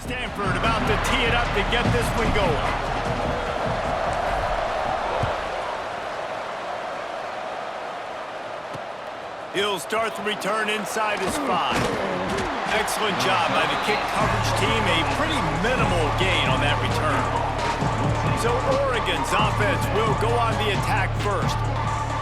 Stanford about to tee it up to get this one going. He'll start the return inside his 5. Excellent job by the kick coverage team. A pretty minimal gain on that return. So Oregon's offense will go on the attack first.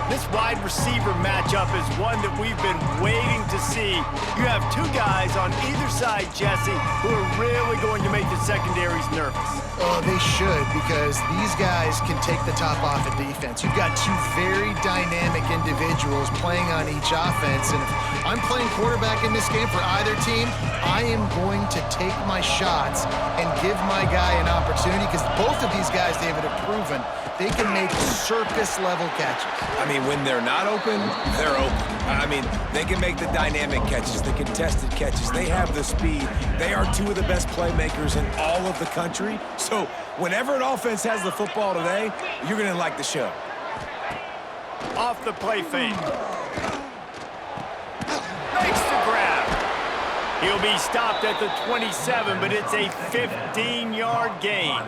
This wide receiver matchup is one that we've been waiting to see. You have two guys on either side, Jesse, who are really going to make the secondaries nervous. Oh, they should, because these guys can take the top off of defense. You've got two very dynamic individuals playing on each offense, and if I'm playing quarterback in this game for either team, I am going to take my shots and give my guy an opportunity, because both of these guys, David, have proven they can make circus-level catches. I mean, when they're not open, they're open. I mean, they can make the dynamic catches, the contested catches. They have the speed. They are two of the best playmakers in all of the country. So whenever an offense has the football today, you're going to like the show. Off the play fake. Makes the grab. He'll be stopped at the 27, but it's a 15-yard gain.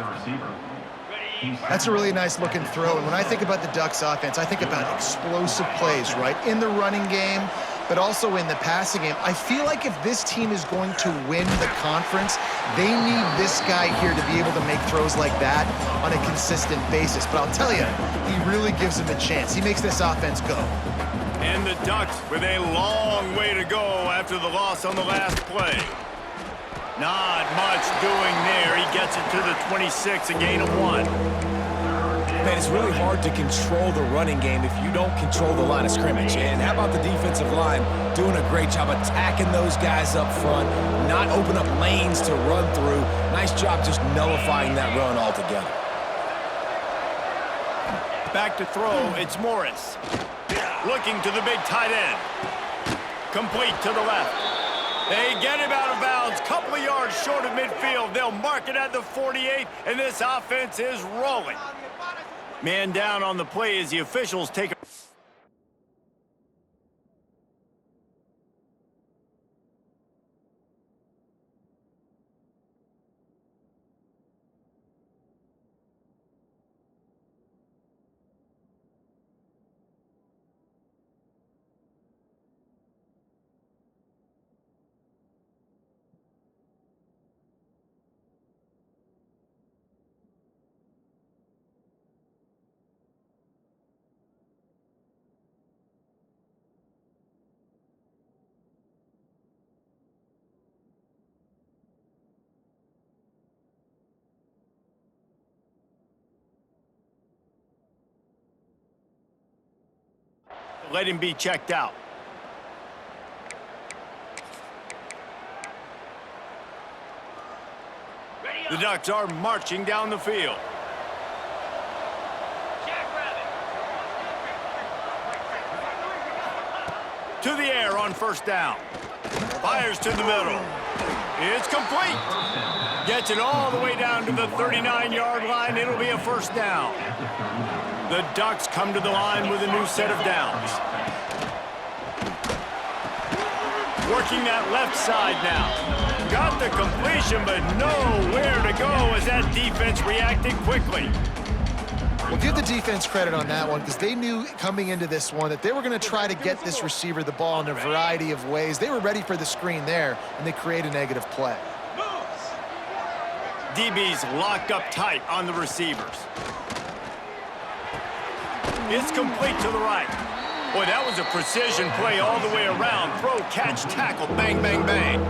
That's a really nice looking throw. And when I think about the Ducks offense, I think about explosive plays, right? In the running game, but also in the passing game. I feel like if this team is going to win the conference, they need this guy here to be able to make throws like that on a consistent basis. But I'll tell you, he really gives him a chance. He makes this offense go. And the Ducks with a long way to go after the loss on the last play. Not much doing there. He gets it to the 26, a gain of 1. Man, it's really hard to control the running game if you don't control the line of scrimmage. And how about the defensive line doing a great job attacking those guys up front, not open up lanes to run through. Nice job just nullifying that run altogether. Back to throw, it's Morris. Looking to the big tight end. Complete to the left. They get him out of bounds, couple of yards short of midfield. They'll mark it at the 48, and this offense is rolling. Man down on the play as the officials take a... Let him be checked out. The Ducks are marching down the field. To the air on first down. Fires to the middle. It's complete. Gets it all the way down to the 39-yard line. It'll be a first down. The Ducks come to the line with a new set of downs. Working that left side now. Got the completion, but nowhere to go as that defense reacted quickly. Well, give the defense credit on that one, because they knew coming into this one that they were going to try to get this receiver the ball in a variety of ways. They were ready for the screen there, and they create a negative play. DB's locked up tight on the receivers. It's complete to the right. Boy, that was a precision play all the way around. Throw, catch, tackle, bang, bang, bang.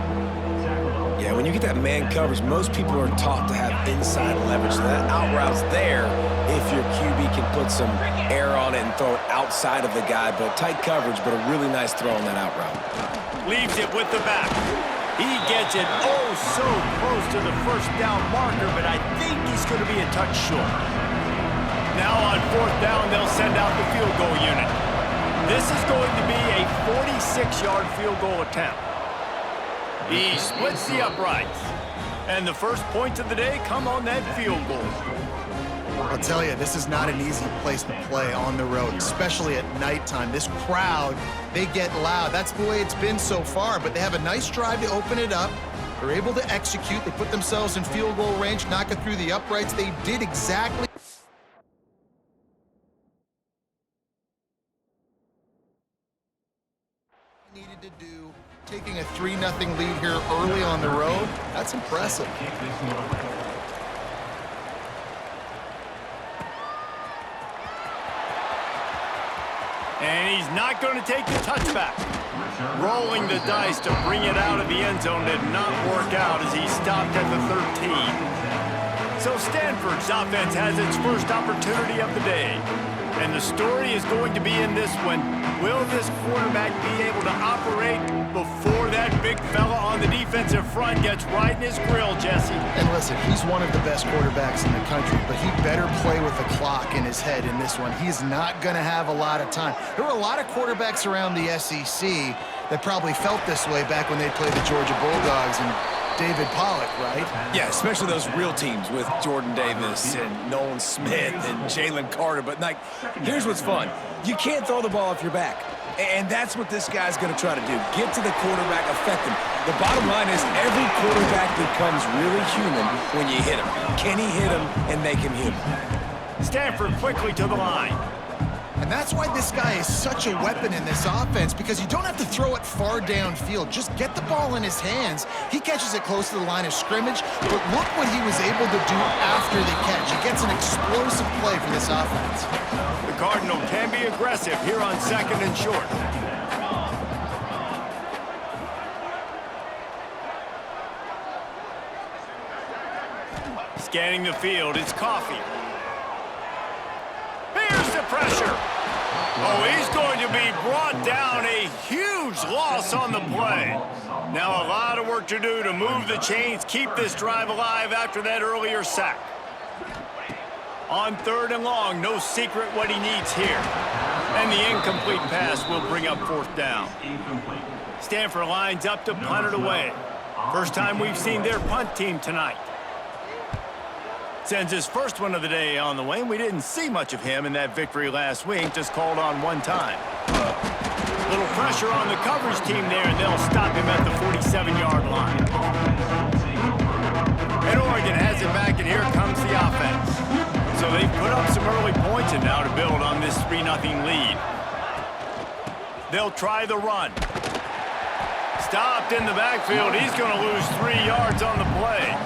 Yeah, when you get that man coverage, most people are taught to have inside leverage. So that out route's there if your QB can put some air on it and throw it outside of the guy. But tight coverage, but a really nice throw on that out route. Leaves it with the back. He gets it oh so close to the first down marker, but I think he's going to be a touch short. Now on fourth down, they'll send out the field goal unit. This is going to be a 46-yard field goal attempt. He splits the uprights. And the first points of the day come on that field goal. I'll tell you, this is not an easy place to play on the road, especially at nighttime. This crowd, they get loud. That's the way it's been so far, but they have a nice drive to open it up. They're able to execute. They put themselves in field goal range, knock it through the uprights. They did exactly needed to do. Taking a 3-0 lead here early on the road, that's impressive. And he's not going to take the touchback. Rolling the dice to bring it out of the end zone did not work out as he stopped at the 13. So Stanford's offense has its first opportunity of the day. And the story is going to be in this one. Will this quarterback be able to operate before that big fella on the defensive front gets right in his grill, Jesse? And listen, he's one of the best quarterbacks in the country, but he better play with the clock in his head in this one. He's not going to have a lot of time. There were a lot of quarterbacks around the SEC that probably felt this way back when they played the Georgia Bulldogs and David Pollock, right? Yeah, especially those real teams with Jordan Davis and Nolan Smith and Jalen Carter. But, like, here's what's fun. You can't throw the ball off your back. And that's what this guy's going to try to do. Get to the quarterback, affect him. The bottom line is every quarterback becomes really human when you hit him. Can he hit him and make him human? Stanford quickly to the line. And that's why this guy is such a weapon in this offense, because you don't have to throw it far downfield. Just get the ball in his hands. He catches it close to the line of scrimmage, but look what he was able to do after the catch. He gets an explosive play for this offense. The Cardinal can be aggressive here on 2nd and short. Scanning the field, it's Coffee. Here's the pressure. Oh, he's going to be brought down. A huge loss on the play. Now a lot of work to do to move the chains, keep this drive alive after that earlier sack. On 3rd and long, no secret what he needs here. And the incomplete pass will bring up 4th down. Stanford lines up to punt it away. First time we've seen their punt team tonight. Sends his first one of the day on the way, and we didn't see much of him in that victory last week, just called on one time. Little pressure on the coverage team there, and they'll stop him at the 47-yard line. And Oregon has it back, and here comes the offense. So they've put up some early points, and now to build on this 3-0 lead. They'll try the run. Stopped in the backfield. He's going to lose 3 yards on the play.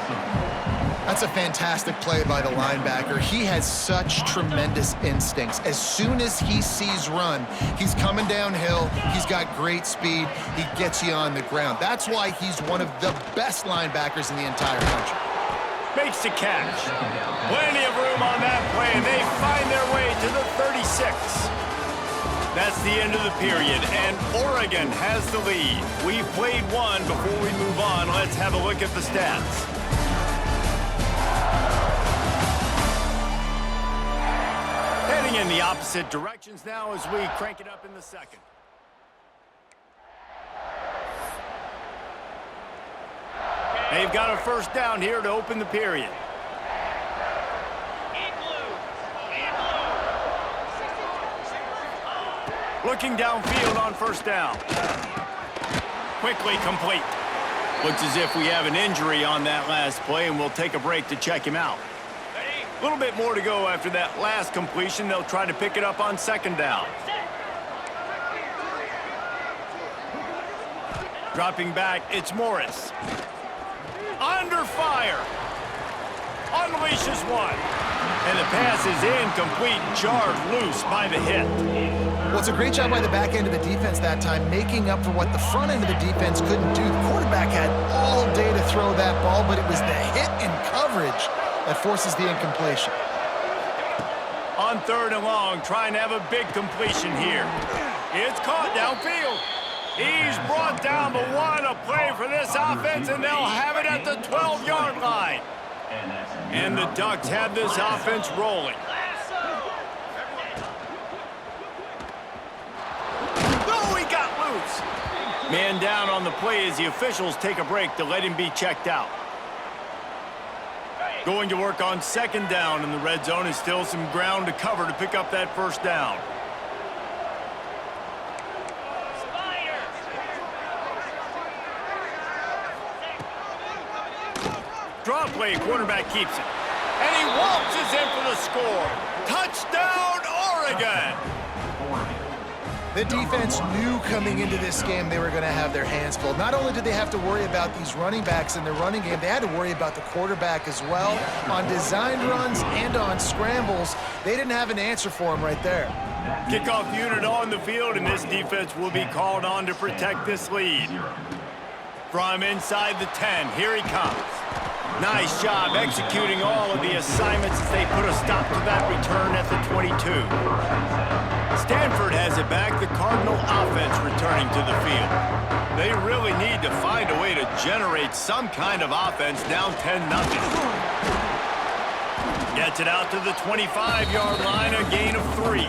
That's a fantastic play by the linebacker. He has such tremendous instincts. As soon as he sees run, he's coming downhill. He's got great speed. He gets you on the ground. That's why he's one of the best linebackers in the entire country. Makes the catch. Plenty of room on that play, and they find their way to the 36. That's the end of the period, and Oregon has the lead. We've played one. Before we move on, let's have a look at the stats. Heading in the opposite directions now as we crank it up in the 2nd. They've got a 1st down here to open the period. Looking downfield on 1st down. Quickly complete. Looks as if we have an injury on that last play, and we'll take a break to check him out. A little bit more to go after that last completion. They'll try to pick it up on 2nd down. Dropping back, it's Morris. Under fire. Unleashes one. And the pass is incomplete, jarred loose by the hit. Well, it's a great job by the back end of the defense that time, making up for what the front end of the defense couldn't do. The quarterback had all day to throw that ball, but it was the hit and coverage that forces the incompletion. On 3rd and long, trying to have a big completion here. It's caught downfield. He's brought down, but what a play for this offense, and they'll have it at the 12-yard line. And the Ducks have this offense rolling. Oh, he got loose. Man down on the play as the officials take a break to let him be checked out. Going to work on 2nd down, and the red zone is still some ground to cover to pick up that 1st down. Draw play, quarterback keeps it. And he waltzes in for the score. Touchdown, Oregon! The defense knew coming into this game they were going to have their hands full. Not only did they have to worry about these running backs in their running game, they had to worry about the quarterback as well. On designed runs and on scrambles, they didn't have an answer for him right there. Kickoff unit on the field, and this defense will be called on to protect this lead. From inside the 10, here he comes. Nice job executing all of the assignments as they put a stop to that return at the 22. Stanford has it back, the Cardinal offense returning to the field. They really need to find a way to generate some kind of offense down 10-0. Gets it out to the 25-yard line, a gain of 3.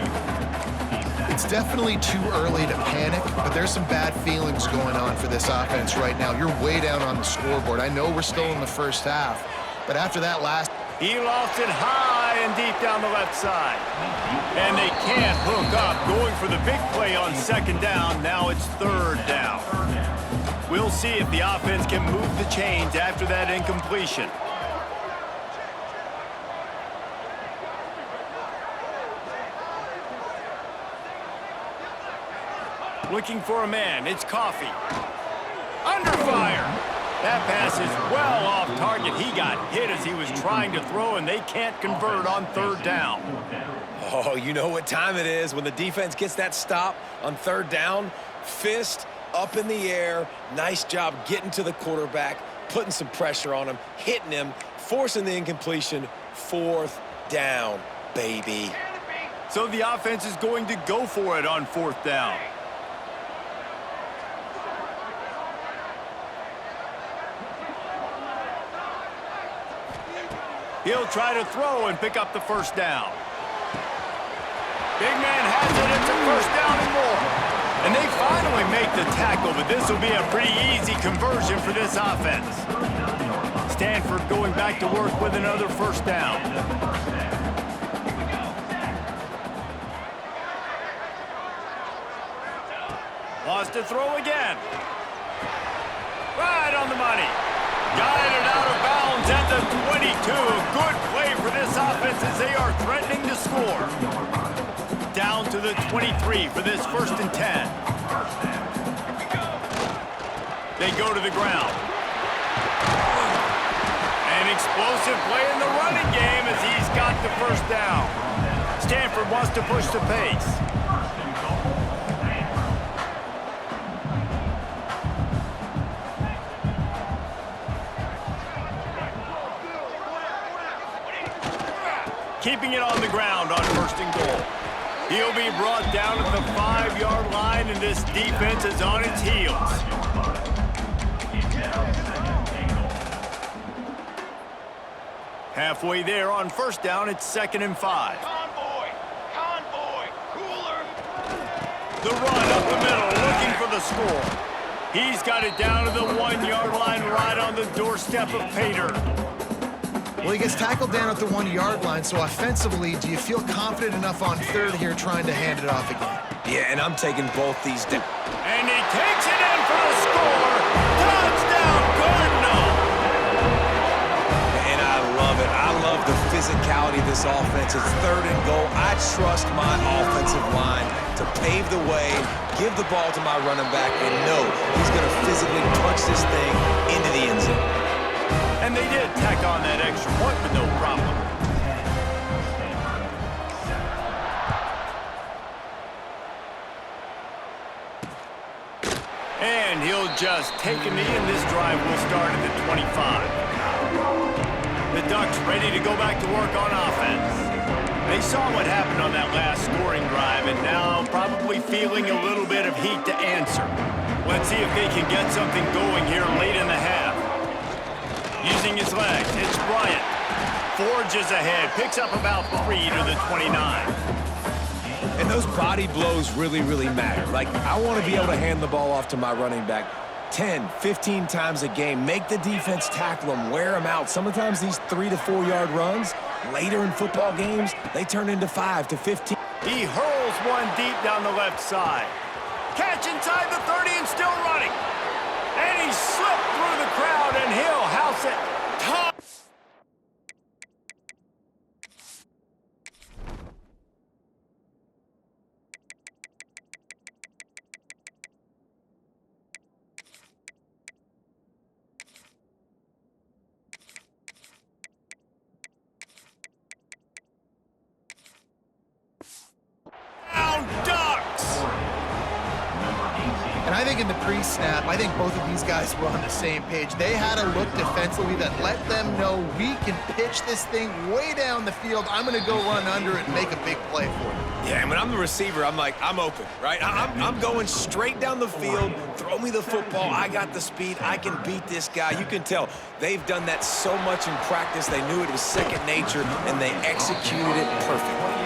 It's definitely too early to panic, but there's some bad feelings going on for this offense right now. You're way down on the scoreboard. I know we're still in the first half, but after that last... He lofts it high and deep down the left side. And they can't hook up, going for the big play on second down. Now it's third down. We'll see if the offense can move the chains after that incompletion. Looking for a man, it's Coffee. Under fire. That pass is well off target. He got hit as he was trying to throw, and they can't convert on third down. Oh, you know what time it is when the defense gets that stop on third down. Fist up in the air. Nice job getting to the quarterback, putting some pressure on him, hitting him, forcing the incompletion. Fourth down, baby. So the offense is going to go for it on fourth down. He'll try to throw and pick up the first down. Big man has it. It's a first down and more. And they finally make the tackle, but this will be a pretty easy conversion for this offense. Stanford going back to work with another first down. Wants to throw again. Right on the money. Got it out of bounds at the 22. A good play for this offense as they are threatening to score. Down to the 23 for this 1st and 10. They go to the ground. An explosive play in the running game as he's got the first down. Stanford wants to push the pace. Keeping it on the ground on 1st and goal. He'll be brought down at the 5-yard line, and this defense is on its heels. Halfway there on 1st down, it's 2nd and 5. Convoy, cooler. The run up the middle, looking for the score. He's got it down to the 1-yard line, right on the doorstep of Pater. Well, he gets tackled down at the 1-yard line, so offensively, do you feel confident enough on third here trying to hand it off again? Yeah, and I'm taking both these down. And he takes it in for the score. Touchdown, Cardinal! And I love it. I love the physicality of this offense. It's 3rd and goal. I trust my offensive line to pave the way, give the ball to my running back, and know he's going to physically punch this thing into the end zone. And they did tack on that extra point with no problem. And he'll just take a knee, and this drive will start at the 25. The Ducks ready to go back to work on offense. They saw what happened on that last scoring drive, and now probably feeling a little bit of heat to answer. Let's see if they can get something going here late in the half. Using his legs, it's Bryant. Forges ahead, picks up about 3 to the 29. And those body blows really, really matter. Like, I want to be able to hand the ball off to my running back 10, 15 times a game. Make the defense tackle them, wear them out. Sometimes these 3 to 4 yard runs, later in football games, they turn into 5 to 15. He hurls one deep down the left side. Catch inside the 30 and still running. And he slipped through the crowd, and he'll house it. think in the pre-snap, I think both of these guys were on the same page. They had a look defensively that let them know we can pitch this thing way down the field. I'm going to go run under it and make a big play for them. Yeah, and when I'm the receiver, I'm like, I'm open, right? I'm going straight down the field. Throw me the football. I got the speed. I can beat this guy. You can tell they've done that so much in practice. They knew it was second nature, and they executed it perfectly.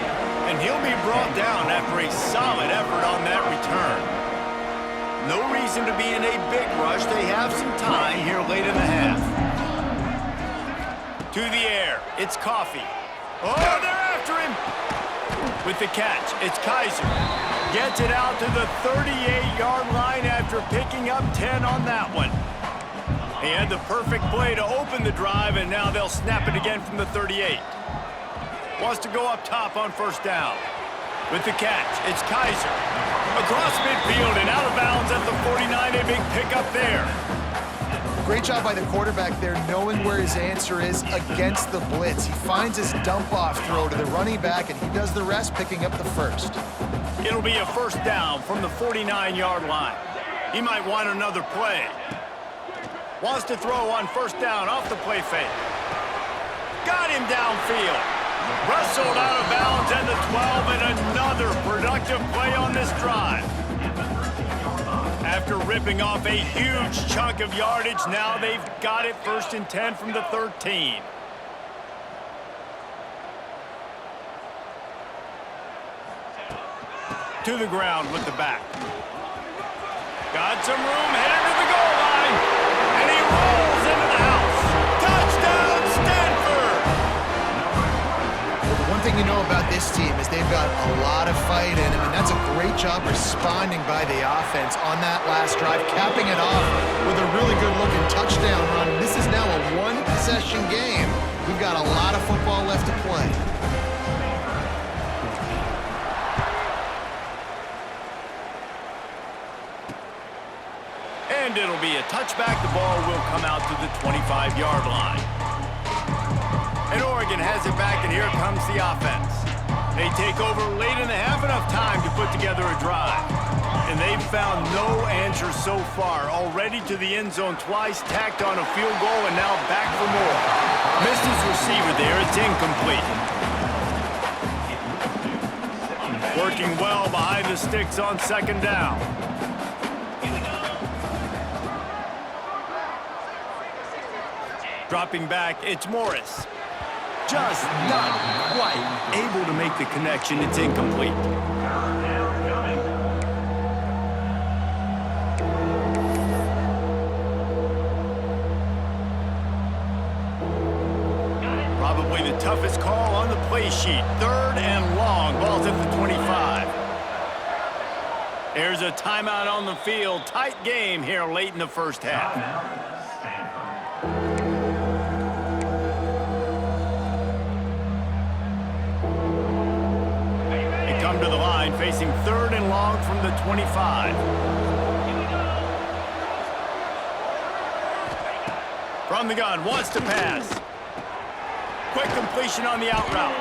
And he'll be brought down after a solid effort on that return. No reason to be in a big rush. They have some time here late in the half. To the air. It's Coffee. Oh, they're after him. With the catch, it's Kaiser. Gets it out to the 38-yard line after picking up 10 on that one. He had the perfect play to open the drive, and now they'll snap it again from the 38. Wants to go up top on first down. With the catch, it's Kaiser. Across midfield and out of bounds at the 49, a big pickup there. Great job by the quarterback there, knowing where his answer is against the blitz. He finds his dump-off throw to the running back, and he does the rest, picking up the first. It'll be a first down from the 49-yard line. He might want another play. Wants to throw on first down off the play fake. Got him downfield. Wrestled out of bounds at the 12, and another productive play on this drive. After ripping off a huge chunk of yardage, now they've got it first and 10 from the 13. To the ground with the back. Got some room, headed to the goal line, and he rolls into the house. Touchdown, Stanford! One thing you know about this team is they've got a lot of fight in them, and that's a great job responding by the offense on that last drive, capping it off with a really good-looking touchdown run. This is now a one-possession game. We've got a lot of football left to play. And it'll be a touchback. The ball will come out to the 25-yard line. And Oregon has it back, and here comes the offense. They take over late in the half, enough time to put together a drive. And they've found no answer so far. Already to the end zone twice, tacked on a field goal, and now back for more. Missed his receiver there. It's incomplete. Working well behind the sticks on second down. Dropping back, it's Morris. Just not quite able to make the connection. It's incomplete. Probably the toughest call on the play sheet. Third and long. Ball's at the 25. There's a timeout on the field. Tight game here late in the first half. To the line, facing third and long from the 25. From the gun, wants to pass. Quick completion on the out route.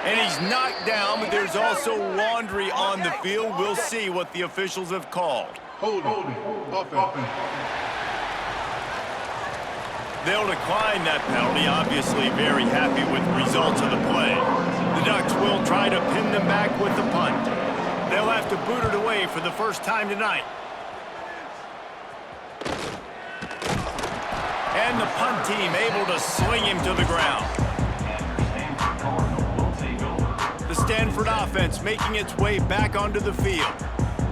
And he's knocked down, but there's also laundry on the field. We'll see what the officials have called. Holding. Offense. They'll decline that penalty, obviously very happy with the results of the play. The Ducks will try to pin them back with the punt. They'll have to boot it away for the first time tonight. And the punt team able to sling him to the ground. The Stanford offense making its way back onto the field.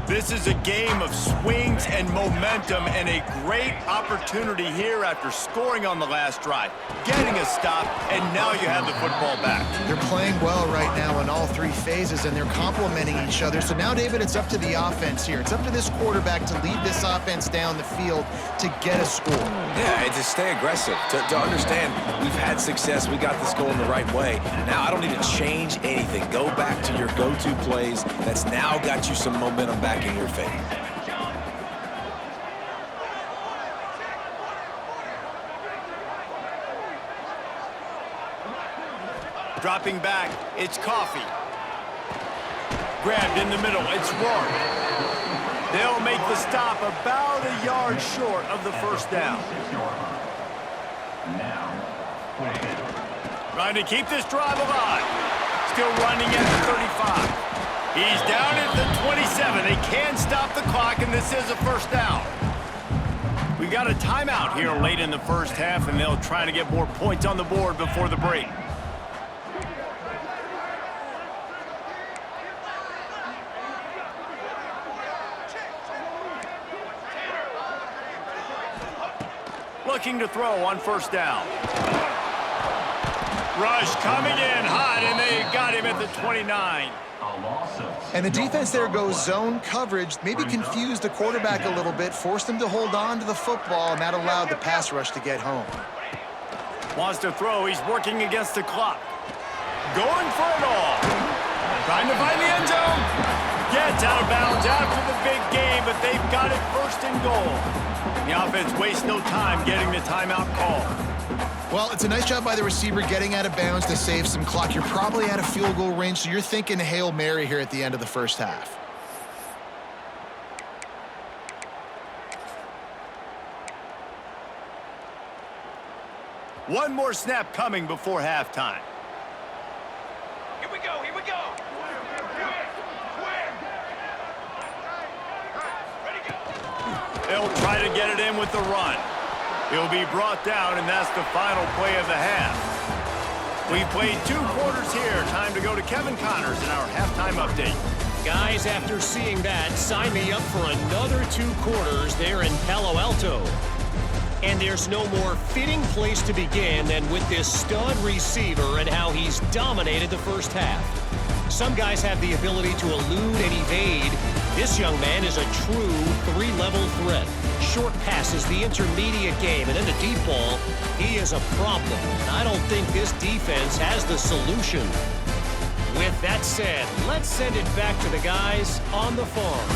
This is a game of swings and momentum, and a great opportunity here after scoring on the last drive, getting a stop, and now you have the football back. They're playing well right now in all three phases, and they're complementing each other. So now, David, it's up to the offense here. It's up to this quarterback to lead this offense down the field to get a score. Yeah, and to stay aggressive, to understand we've had success, we got this goal in the right way. Now I don't need to change anything. Go back to your go-to plays. That's now got you some momentum back in your favor. Dropping back, it's Coffee. Grabbed in the middle, it's Rourke. They'll make the stop about a yard short of the first down. Trying to keep this drive alive. Still running at the 35. He's down at the 27. They can stop the clock, and this is a first down. We've got a timeout here late in the first half, and they'll try to get more points on the board before the break. Looking to throw on first down. Rush coming in hot, and they got him at the 29. And the defense there goes zone coverage, maybe confused the quarterback a little bit, forced him to hold on to the football, and that allowed the pass rush to get home. Wants to throw. He's working against the clock. Going for it all. Trying to find the end zone. Gets out of bounds after the big game, but they've got it first and goal. The offense wastes no time getting the timeout call. Well, it's a nice job by the receiver getting out of bounds to save some clock. You're probably out of field goal range, so you're thinking Hail Mary here at the end of the first half. One more snap coming before halftime. Here we go, here we go. Ready, go. They'll try to get it in with the run. He'll be brought down, and that's the final play of the half. We've played 2 quarters here. Time to go to Kevin Connors in our halftime update. Guys, after seeing that, sign me up for another 2 quarters there in Palo Alto. And there's no more fitting place to begin than with this stud receiver and how he's dominated the first half. Some guys have the ability to elude and evade. This young man is a true 3-level threat. Short passes, the intermediate game, and then the deep ball, he is a problem. And I don't think this defense has the solution. With that said, let's send it back to the guys on the farm.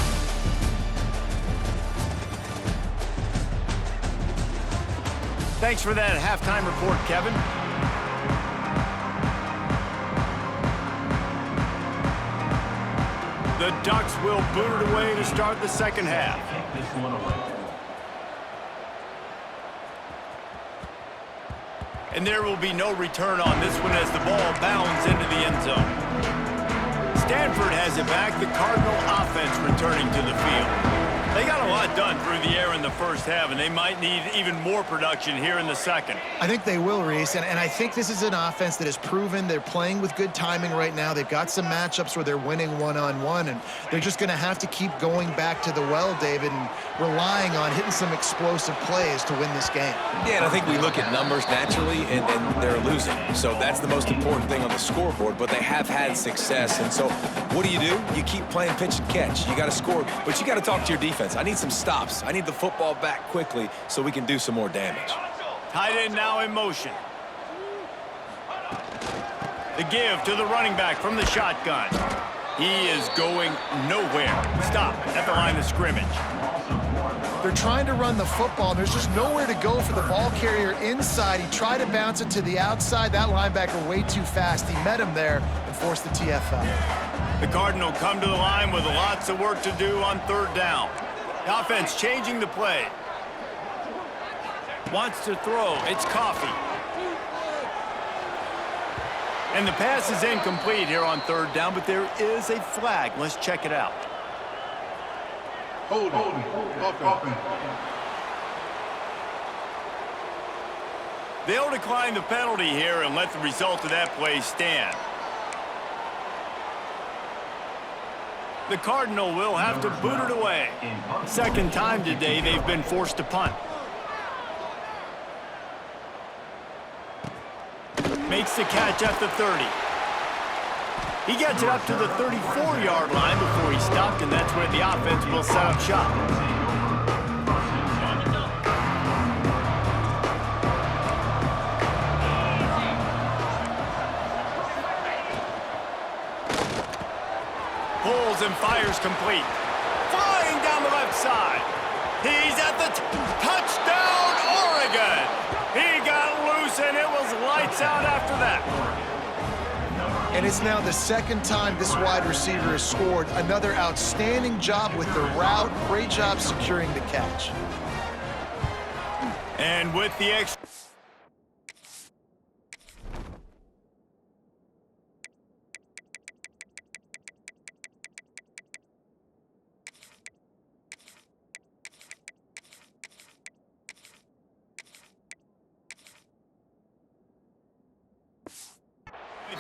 Thanks for that halftime report, Kevin. The Ducks will boot it away to start the second half. And there will be no return on this one as the ball bounds into the end zone. Stanford has it back. The Cardinal offense returning to the field. They got a lot done through the air in the first half, and they might need even more production here in the second. I think they will, Reese, and I think this is an offense that has proven they're playing with good timing right now. They've got some matchups where they're winning one-on-one, and they're just going to have to keep going back to the well, David, and relying on hitting some explosive plays to win this game. Yeah, and I think we look at numbers naturally, and they're losing. So that's the most important thing on the scoreboard, but they have had success. And so what do? You keep playing pitch and catch. You got to score, but you got to talk to your defense. I need some stops. I need the football back quickly so we can do some more damage. Tight end now in motion. The give to the running back from the shotgun. He is going nowhere. Stop at the line of scrimmage. They're trying to run the football. There's just nowhere to go for the ball carrier inside. He tried to bounce it to the outside. That linebacker way too fast. He met him there and forced the TFL. The Cardinal come to the line with lots of work to do on third down. The offense changing the play. Wants to throw. It's Coffee. And the pass is incomplete here on third down, but there is a flag. Let's check it out. Hold it. Offense. They'll decline the penalty here and let the result of that play stand. The Cardinal will have to boot it away. Second time today they've been forced to punt. Makes the catch at the 30. He gets it up to the 34-yard line before he stopped, and that's where the offense will set up shop. Pulls and fires complete. Flying down the left side. He's at the touchdown, Oregon. He got loose, and it was lights out after that. And it's now the second time this wide receiver has scored. Another outstanding job with the route. Great job securing the catch. And with the extra...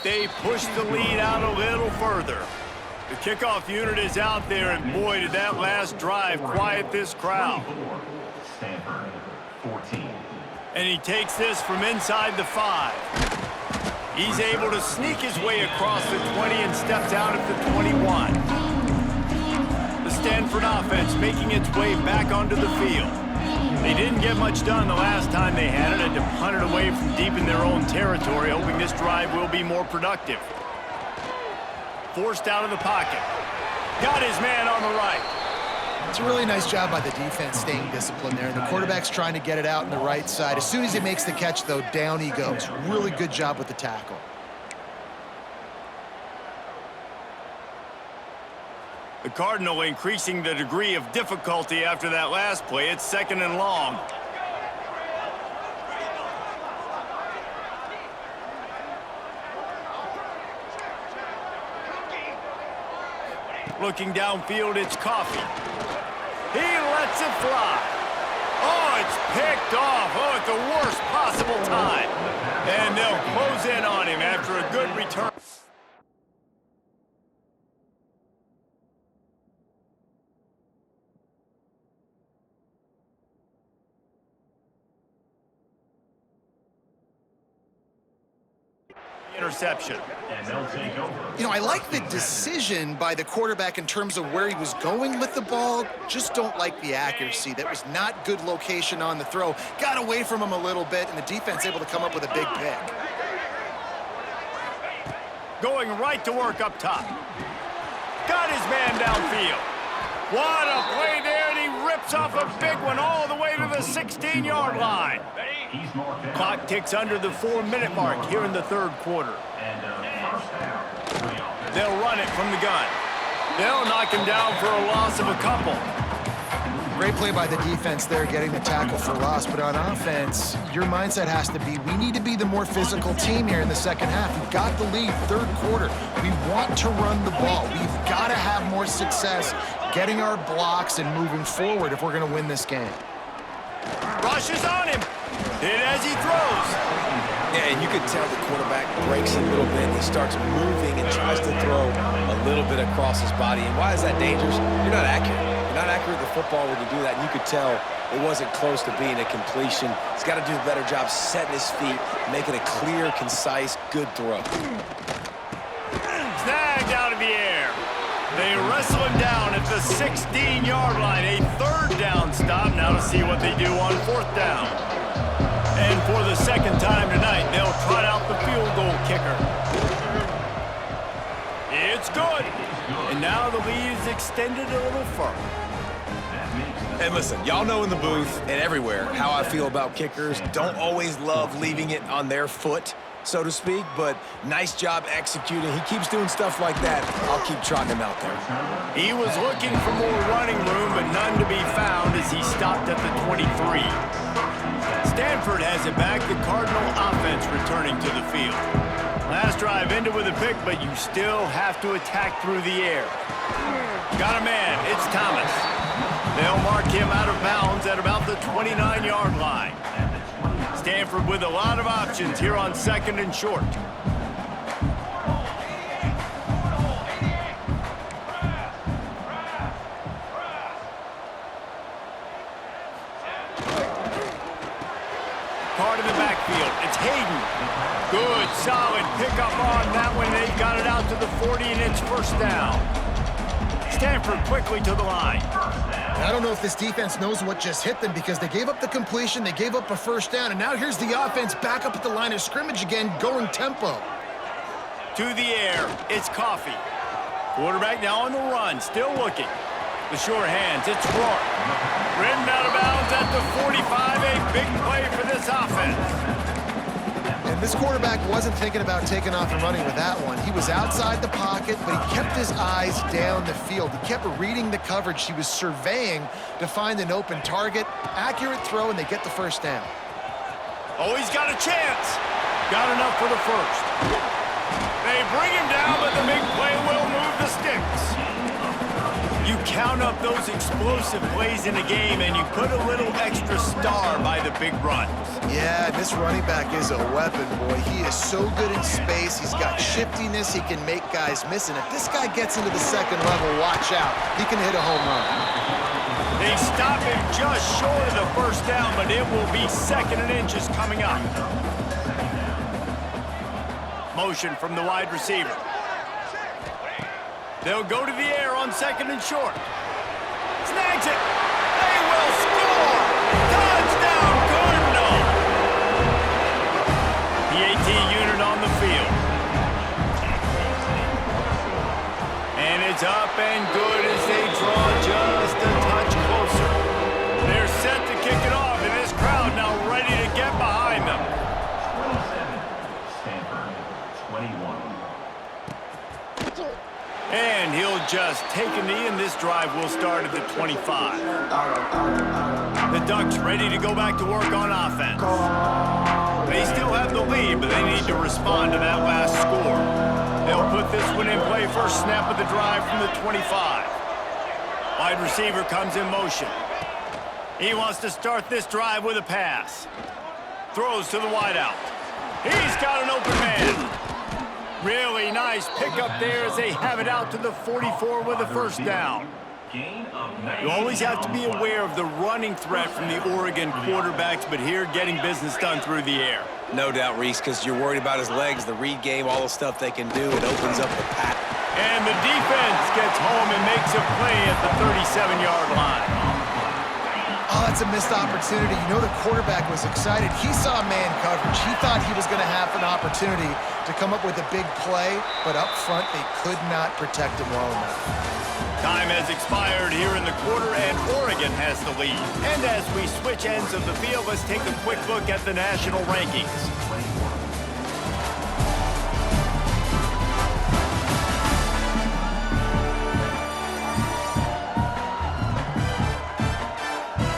They push the lead out a little further. The kickoff unit is out there, and boy, did that last drive quiet this crowd. Stanford, 14. And he takes this from inside the 5. He's able to sneak his way across the 20 and steps out at the 21. The Stanford offense making its way back onto the field. They didn't get much done the last time they had it, had to punt it away from deep in their own territory, hoping this drive will be more productive. Forced out of the pocket. Got his man on the right. It's a really nice job by the defense staying disciplined there. The quarterback's trying to get it out on the right side. As soon as he makes the catch, though, down he goes. Really good job with the tackle. The Cardinal increasing the degree of difficulty after that last play. It's 2nd and long. Looking downfield, it's Coffee. He lets it fly. Oh, it's picked off. Oh, at the worst possible time. And they'll close in on him after a good return. Interception. And they'll take over. You know, I like the decision by the quarterback in terms of where he was going with the ball. Just don't like the accuracy. That was not good location on the throw. Got away from him a little bit, and the defense able to come up with a big pick. Going right to work up top. Got his man downfield. What a play there, and he rips off a big one all the way to the 16-yard line. Clock ticks under the 4-minute mark here in the 3rd quarter. They'll run it from the gun. They'll knock him down for a loss of a couple. Great play by the defense there, getting the tackle for loss. But on offense, your mindset has to be, we need to be the more physical team here in the second half. We've got the lead, 3rd quarter. We want to run the ball. We've got to have more success getting our blocks and moving forward if we're going to win this game. Rushes on him. Hit as he throws. Yeah, and you can tell the quarterback breaks a little bit. He starts moving and tries to throw a little bit across his body. And why is that dangerous? You're not accurate. You're not accurate with the football when you do that. And you could tell it wasn't close to being a completion. He's got to do a better job setting his feet, making a clear, concise, good throw. Snagged out of the air. They wrestle him down at the 16-yard line. A 3rd down stop. Now to see what they do on 4th down. And for the 2nd time tonight, they'll trot out the field goal kicker. It's good. And now the lead is extended a little further. And listen, y'all know in the booth and everywhere how I feel about kickers. Don't always love leaving it on their foot, so to speak, but nice job executing. He keeps doing stuff like that. I'll keep trotting him out there. He was looking for more running room, but none to be found as he stopped at the 23. Stanford has it back, the Cardinal offense returning to the field. Last drive ended with a pick, but you still have to attack through the air. Got a man, it's Thomas. They'll mark him out of bounds at about the 29-yard line. Stanford with a lot of options here on 2nd and short. Part of the backfield. It's Hayden. Good, solid pickup on that one. They got it out to the 40, and it's 1st down. Stanford quickly to the line. I don't know if this defense knows what just hit them because they gave up the completion, they gave up a 1st down, and now here's the offense back up at the line of scrimmage again, going tempo. To the air, it's Coffee. Quarterback now on the run, still looking. The short hands, it's Rourke. Ridden out of bounds at the 45, a big play for this offense. And This quarterback wasn't thinking about taking off and running with that one. He was outside the pocket, but he kept his eyes down the field. He kept reading the coverage. He was surveying to find an open target. Accurate throw, and they get the first down. Oh, he's got a chance. Got enough for the first. They bring him down, but the big play will move the sticks. You count up those explosive plays in a game, and you put a little extra star by the big runs. Yeah, this running back is a weapon, boy. He is so good in space. He's got shiftiness. He can make guys miss. And if this guy gets into the second level, watch out. He can hit a home run. They stop him just short of the first down, but it will be 2nd and inches coming up. Motion from the wide receiver. They'll go to the air on 2nd and short. Snags it. They will score. Touchdown, Cardinal. PAT unit on the field. And it's up and good as they draw just a touch closer. They're set to kick it off, and this crowd now ready to get behind them. 27, Stanford, 21. And he'll just take a knee, and this drive will start at the 25. The Ducks ready to go back to work on offense. They still have the lead, but they need to respond to that last score. They'll put this one in play first snap of the drive from the 25. Wide receiver comes in motion. He wants to start this drive with a pass. Throws to the wideout. He's got an open man. Really nice pickup there as they have it out to the 44 with a first down. You always have to be aware of the running threat from the Oregon quarterbacks, but here getting business done through the air. No doubt, Reese, because you're worried about his legs, the read game, all the stuff they can do. It opens up the pack. And the defense gets home and makes a play at the 37-yard line. Oh, that's a missed opportunity. You know the quarterback was excited. He saw man coverage. He thought he was going to have an opportunity to come up with a big play, but up front they could not protect him well enough. Time has expired here in the quarter, and Oregon has the lead. And as we switch ends of the field, let's take a quick look at the national rankings.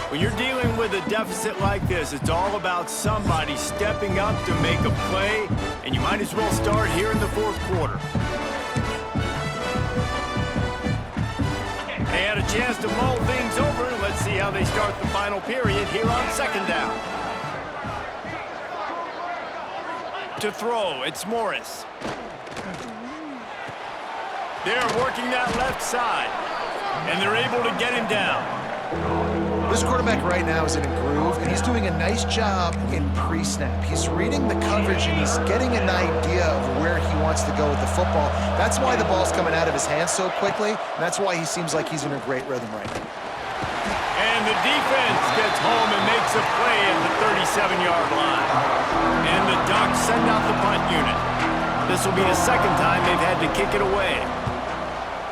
When you're dealing with a deficit like this, it's all about somebody stepping up to make a play, and you might as well start here in the fourth quarter. They had a chance to mull things over. Let's see how they start the final period here on 2nd down. To throw, it's Morris. They're working that left side, and they're able to get him down. This quarterback right now is in a groove, and he's doing a nice job in pre-snap. He's reading the coverage, and he's getting an idea of where he wants to go with the football. That's why the ball's coming out of his hands so quickly, and that's why he seems like he's in a great rhythm right now. And the defense gets home and makes a play at the 37-yard line. And the Ducks send out the punt unit. This will be the 2nd time they've had to kick it away.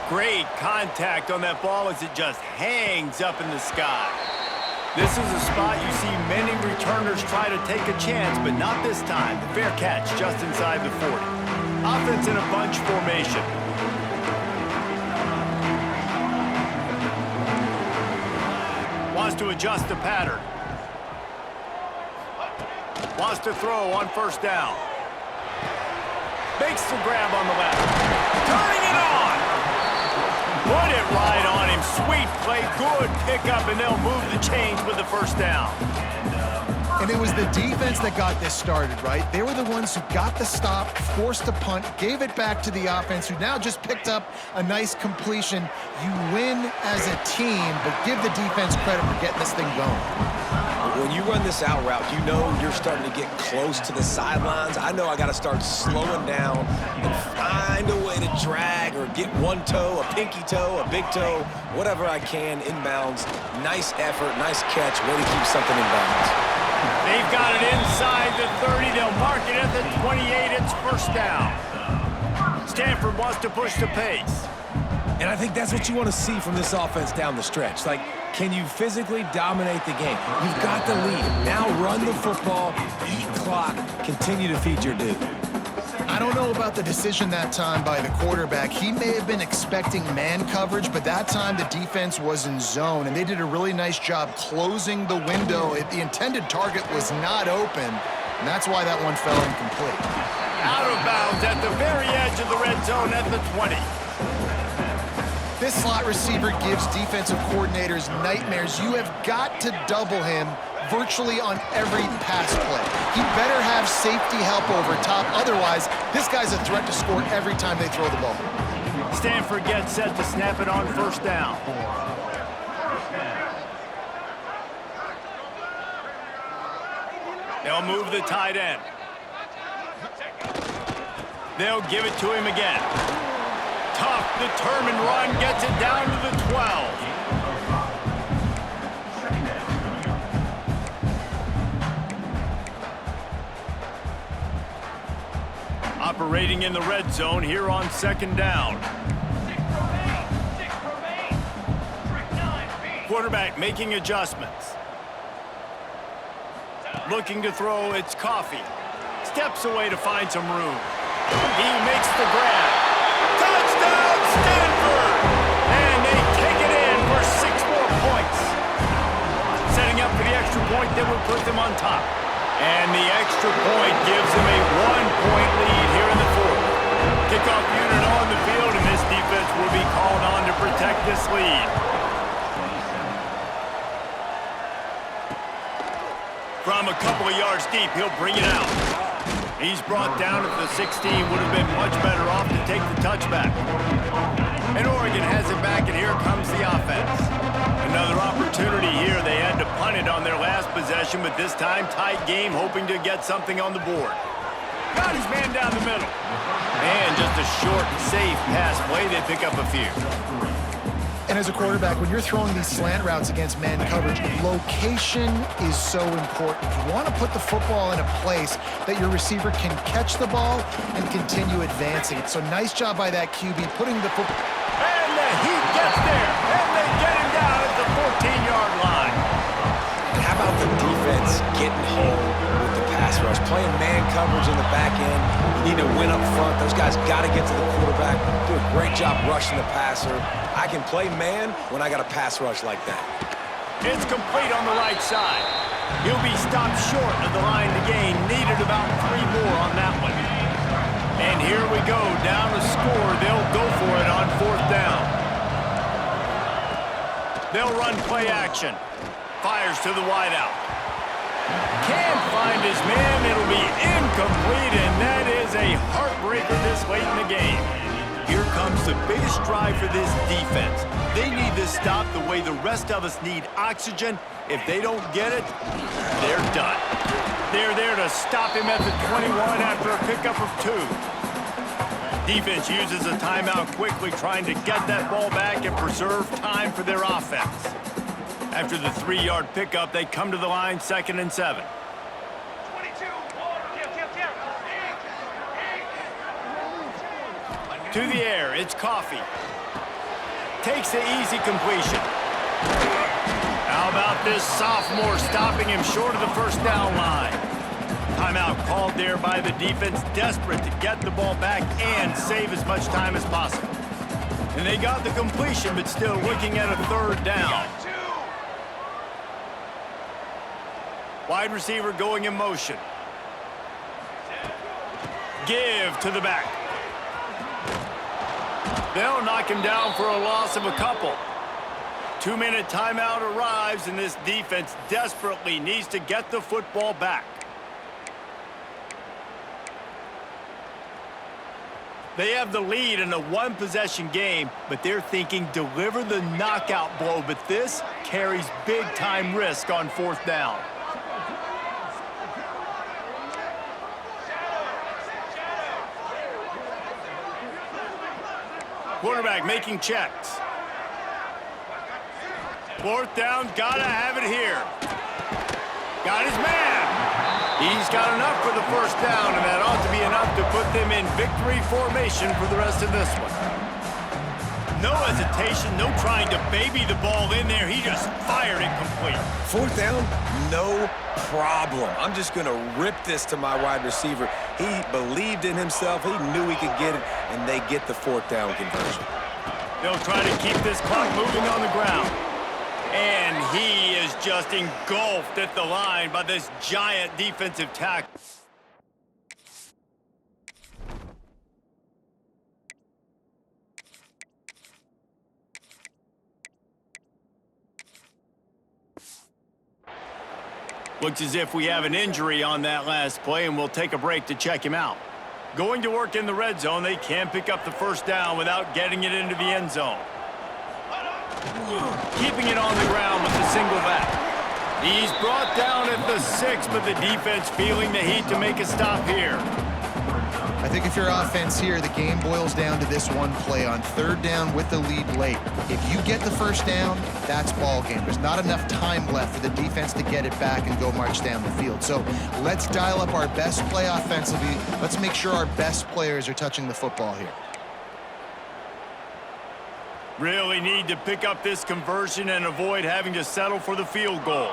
Great contact on that ball as it just hangs up in the sky. This is a spot you see many returners try to take a chance, but not this time. The fair catch just inside the 40. Offense in a bunch formation. Wants to adjust the pattern. Wants to throw on 1st down. Makes the grab on the left. Turning it on. Put it right on him. Sweet play, good pickup, and they'll move the chains with the 1st down. And it was the defense that got this started, right? They were the ones who got the stop, forced a punt, gave it back to the offense, who now just picked up a nice completion. You win as a team, but give the defense credit for getting this thing going. When you run this out route, you know you're starting to get close to the sidelines. I know I got to start slowing down and find a way to drag or get one toe, a pinky toe, a big toe, whatever I can inbounds. Nice effort, nice catch, way to keep something in bounds. They've got it inside the 30. They'll mark it at the 28. It's 1st down. Stanford wants to push the pace. And I think that's what you want to see from this offense down the stretch. Like, can you physically dominate the game? You've got the lead. Now run the football, eat clock, continue to feed your dude. I don't know about the decision that time by the quarterback. He may have been expecting man coverage, but that time the defense was in zone, and they did a really nice job closing the window. The intended target was not open, and that's why that one fell incomplete. Out of bounds at the very edge of the red zone at the 20. This slot receiver gives defensive coordinators nightmares. You have got to double him virtually on every pass play. He better have safety help over top. Otherwise, this guy's a threat to score every time they throw the ball. Stanford gets set to snap it on first down. They'll move the tight end. They'll give it to him again. Tough, determined run gets it down to the 12. Operating in the red zone here on second down. Quarterback making adjustments. Looking to throw, it's Coffee. Steps away to find some room. He makes the grab. Touchdown, Stanford! And they take it in for 6 more points. Setting up for the extra point that would put them on top. And the extra point gives them a 1-point lead here in the fourth. Kickoff unit on the field, and this defense will be called on to protect this lead. From a couple of yards deep, he'll bring it out. He's brought down at the 16, would have been much better off to take the touchback. And Oregon has it back, and here comes the offense. Another opportunity here. They had to punt it on their last possession, but this time tight game, hoping to get something on the board. Got his man down the middle. And just a short, safe pass play. They pick up a few. And as a quarterback, when you're throwing these slant routes against man coverage, location is so important. You want to put the football in a place that your receiver can catch the ball and continue advancing it. So nice job by that QB putting the football. And the heat gets there. And they get him down at the 14-yard line. And how about the defense getting home with the pass rush? Playing man coverage in the back end. You need to win up front. Those guys got to get to the quarterback. Do a great job rushing the passer. I can play man when I got a pass rush like that. It's complete on the right side. He'll be stopped short of the line to gain. Needed about 3 more on that one. And here we go. Down to score. They'll go for it on fourth down. They'll run play action. Fires to the wideout. Can't find his man. It'll be incomplete, and that is a heartbreaker this late in the game. Here comes the biggest drive for this defense. They need this stop the way the rest of us need oxygen. If they don't get it, they're done. They're there to stop him at the 21 after a pickup of 2. Defense uses a timeout quickly, trying to get that ball back and preserve time for their offense. After the 3-yard pickup, they come to the line, 2nd and 7. To the air, it's Coffee. Takes the easy completion. How about this sophomore stopping him short of the first down line? Timeout called there by the defense, desperate to get the ball back and save as much time as possible. And they got the completion, but still looking at a 3rd down. Wide receiver going in motion. Give to the back. They'll knock him down for a loss of a couple. 2-minute timeout arrives, and this defense desperately needs to get the football back. They have the lead in a 1-possession game, but they're thinking deliver the knockout blow, but this carries big-time risk on 4th down. Quarterback making checks. 4th down, gotta have it here. Got his man. He's got enough for the 1st down, and that ought to be enough to put them in victory formation for the rest of this one. No hesitation, no trying to baby the ball in there. He just fired it complete. Fourth down, no problem. I'm just going to rip this to my wide receiver. He believed in himself. He knew he could get it, and they get the fourth down conversion. They'll try to keep this clock moving on the ground. And he is just engulfed at the line by this giant defensive tackle. Looks as if we have an injury on that last play, and we'll take a break to check him out. Going to work in the red zone, they can pick up the first down without getting it into the end zone. Keeping it on the ground with the single back. He's brought down at the 6, but the defense feeling the heat to make a stop here. I think if you're offense here, the game boils down to this one play on third down with the lead late. If you get the first down, that's ball game. There's not enough time left for the defense to get it back and go march down the field. So let's dial up our best play offensively. Let's make sure our best players are touching the football here. Really need to pick up this conversion and avoid having to settle for the field goal.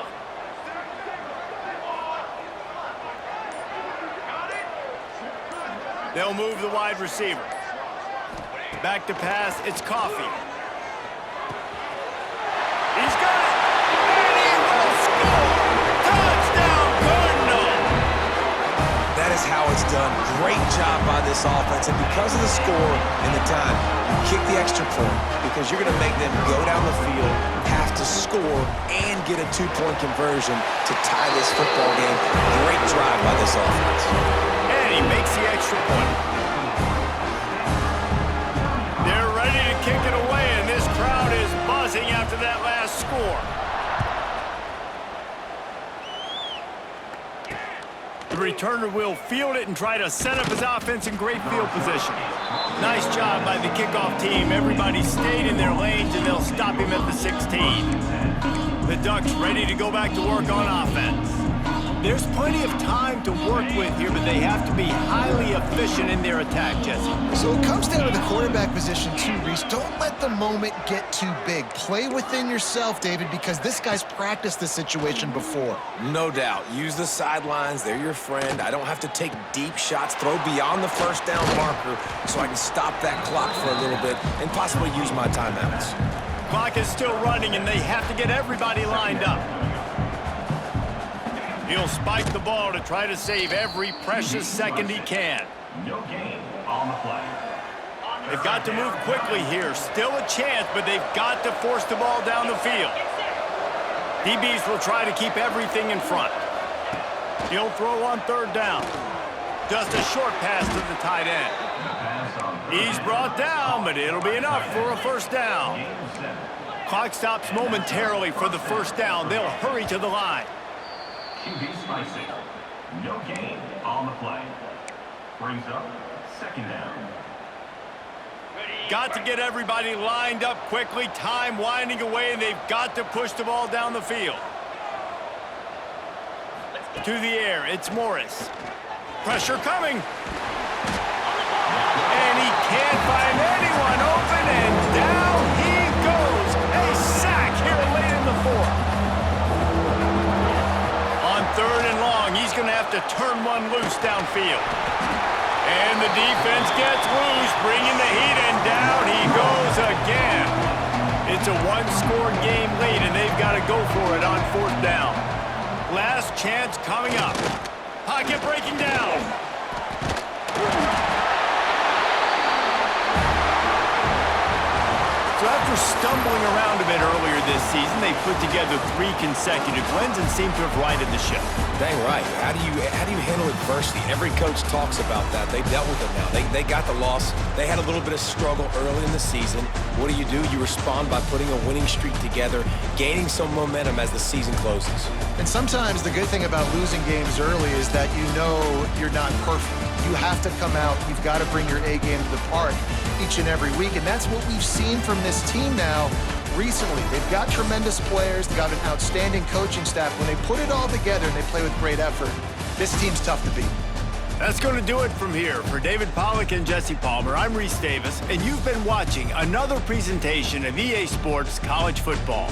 They'll move the wide receiver. Back to pass, it's Coffee. He's got it! And he will score! Touchdown, Cardinal! That is how it's done. Great job by this offense. And because of the score and the time, you kick the extra point because you're going to make them go down the field, have to score, and get a 2-point conversion to tie this football game. Great drive by this offense. And he makes the extra point. They're ready to kick it away, and this crowd is buzzing after that last score. The returner will field it and try to set up his offense in great field position. Nice job by the kickoff team. Everybody stayed in their lanes, and they'll stop him at the 16. The Ducks ready to go back to work on offense. There's plenty of time to work with here, but they have to be highly efficient in their attack, Jesse. So it comes down to the quarterback position too, Reese. Don't let the moment get too big. Play within yourself, David, because this guy's practiced this situation before. No doubt. Use the sidelines. They're your friend. I don't have to take deep shots, throw beyond the first down marker so I can stop that clock for a little bit and possibly use my timeouts. Clock is still running, and they have to get everybody lined up. He'll spike the ball to try to save every precious second he can. No gain on the play. They've got to move quickly here. Still a chance, but they've got to force the ball down the field. DBs will try to keep everything in front. He'll throw on third down. Just a short pass to the tight end. He's brought down, but it'll be enough for a first down. Clock stops momentarily for the first down. They'll hurry to the line. QB spicy. No gain on the play. Brings up second down. Got to get everybody lined up quickly. Time winding away, and they've got to push the ball down the field. To the air, it's Morris. Pressure coming. And he can't find anyone open, and down he goes. A sack here late in the fourth. On third and long, he's going to have to turn one loose downfield. And the defense gets loose, bringing the heat, and down he goes again. It's a one-score game late, and they've got to go for it on fourth down. Last chance coming up. Pocket breaking down. So after stumbling around a bit earlier this season, they put together 3 consecutive wins and seem to have righted the ship. Dang right. How do you handle adversity? Every coach talks about that. They dealt with it now. They got the loss. They had a little bit of struggle early in the season. What do? You respond by putting a winning streak together, gaining some momentum as the season closes. And sometimes the good thing about losing games early is that you know you're not perfect. You have to come out. You've got to bring your A game to the park each and every week, and that's what we've seen from this team now recently. They've got tremendous players. They've got an outstanding coaching staff. When they put it all together and they play with great effort, this team's tough to beat. That's going to do it from here. For David Pollack and Jesse Palmer, I'm Reese Davis, and you've been watching another presentation of EA Sports College Football.